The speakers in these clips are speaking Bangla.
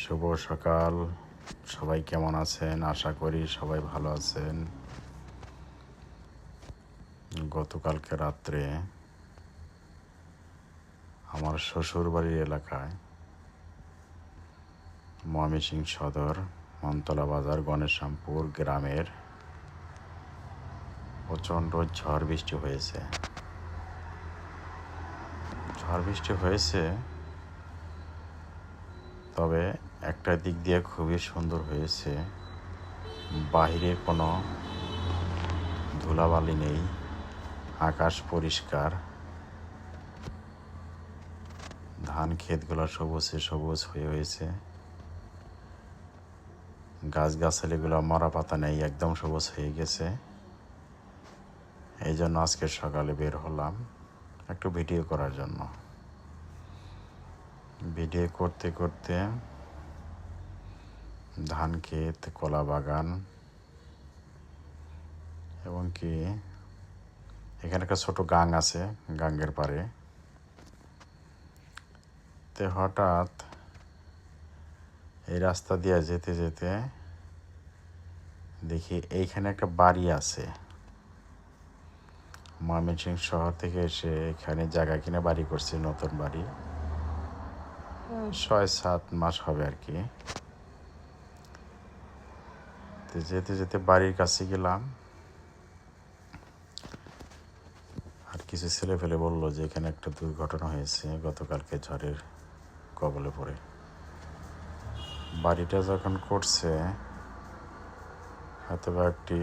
শুভ সকাল। সবাই কেমন আছেন? আশা করি সবাই ভালো আছেন। গতকালকে রাত্রে আমার শ্বশুরবাড়ির এলাকায় ময়মনসিংহ সদর মনতলা বাজার গণেশরামপুর গ্রামের প্রচণ্ড ঝড় বৃষ্টি হয়েছে। তবে একটা দিক দিয়ে খুবই সুন্দর হয়েছে, বাহিরে কোনো ধুলাবালি নেই, আকাশ পরিষ্কার, ধান ক্ষেতগুলো সবুজে সবুজ হয়েছে, গাছগাছালিগুলো মরা পাতা নেই, একদম সবুজ হয়ে গেছে। এই জন্য আজকে সকালে বের হলাম একটু ভিডিও করার জন্য। ভিডিও করতে করতে ধান ক্ষেত, কলা বাগান এবং কি এখানে একটা ছোট গাং আছে, গাঙ্গের পাড়ে। তে হঠাৎ এই রাস্তা দিয়ে যেতে যেতে দেখি এইখানে একটা বাড়ি আছে। ময়মনসিংহ শহর থেকে এসে এখানে জায়গা কিনে বাড়ি করছে, নতুন বাড়ি, 6-7 মাস হবে আর কি। তো যেতে যেতে বাড়ির কাছে গেলাম, আর কিছু ছেলে ফেলে বললো যে এখানে একটা দুর্ঘটনা হয়েছে গতকালকে ঝড়ের কবলে পড়ে। বাড়িটা যখন করছে হয়তোবা একটি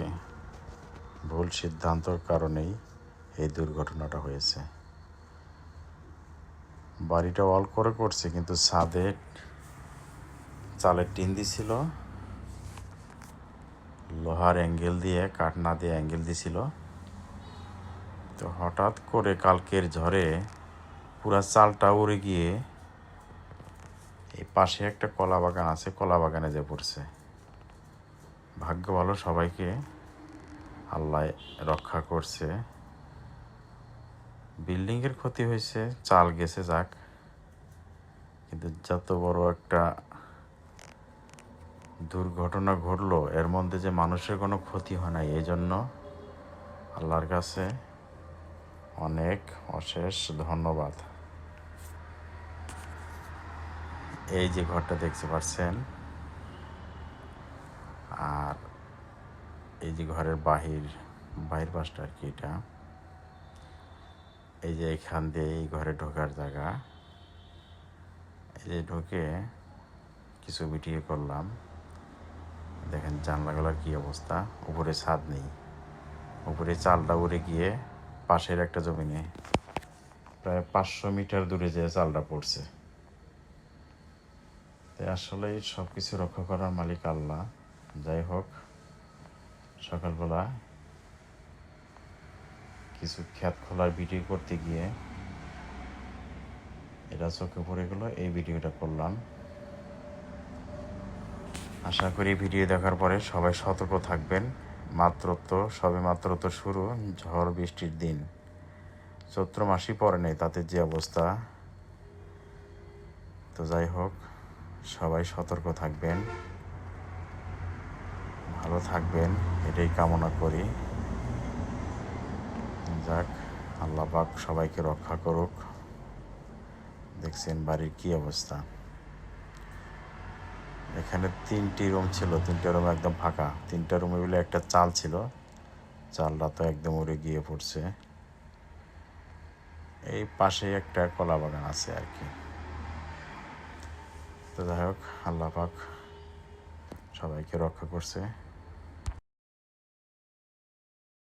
ভুল সিদ্ধান্তর কারণেই এই দুর্ঘটনাটা হয়েছে। বাড়িটা অল করে করছে, কিন্তু ছাদে চালের টিন দিছিল, লোহার অ্যাঙ্গেল দিয়ে, কাঠ না দিয়ে অ্যাঙ্গেল দিছিল। তো হঠাৎ করে কালকের ঝড়ে পুরা চালটা উড়ে গিয়ে এই পাশে একটা কলা বাগান আছে, কলা বাগানে যে পড়ছে। ভাগ্য ভালো, সবাইকে আল্লাহ রক্ষা করছে। বিল্ডিংয়ের ক্ষতি হয়েছে, চাল গেছে যাক, কিন্তু যত বড় একটা দুর্ঘটনা ঘটলো এর মধ্যে যে মানুষের কোনো ক্ষতি হয় নাই, এই জন্য আল্লাহর কাছে অনেক অশেষ ধন্যবাদ। এই যে ঘরটা দেখতে পাচ্ছেন, আর এই যে ঘরের বাহির পাশটা আর কি, এটা এই যে এখান দিয়ে এই ঘরে ঢোকার জায়গা। এই যে ঢুকে কিছু ভিডিও করলাম, দেখেন জানলাগুলোর কী অবস্থা। উপরে ছাদ নেই, উপরে চালটা উড়ে গিয়ে পাশের একটা জমিনে প্রায় 500 মিটার দূরে যে চালটা পড়ছে। তাই আসলে সব কিছু রক্ষা করার মালিক আল্লাহ। যাই হোক, সকালবেলা কিছু ক্ষেত খোলার ভিডিও করতে গিয়ে এটা চোখে পড়ে গেল, এই ভিডিওটা করলাম। আশা করি ভিডিও দেখার পরে সবাই সতর্ক থাকবেন। মাত্র তো শুরু, ঝড় বৃষ্টির দিন, চৈত্র মাসই পড়ে নেই, তাতে যে অবস্থা। তো যাই হোক, সবাই সতর্ক থাকবেন, ভালো থাকবেন, এটাই কামনা করি। যাক, আল্লাহ পাক সবাইকে রক্ষা করুক। দেখছেন বাড়ির কি অবস্থা। এখানে 3টি রুম ছিল, 3টা রুম একদম ফাঁকা। 3টা রুমে মিলে একটা চাল ছিল, চালটা তো একদম উড়ে গিয়ে পড়ছে। এই পাশে একটা কলা বাগান আছে আর কি। তো যাই হোক, আল্লাহ পাক সবাইকে রক্ষা করছে।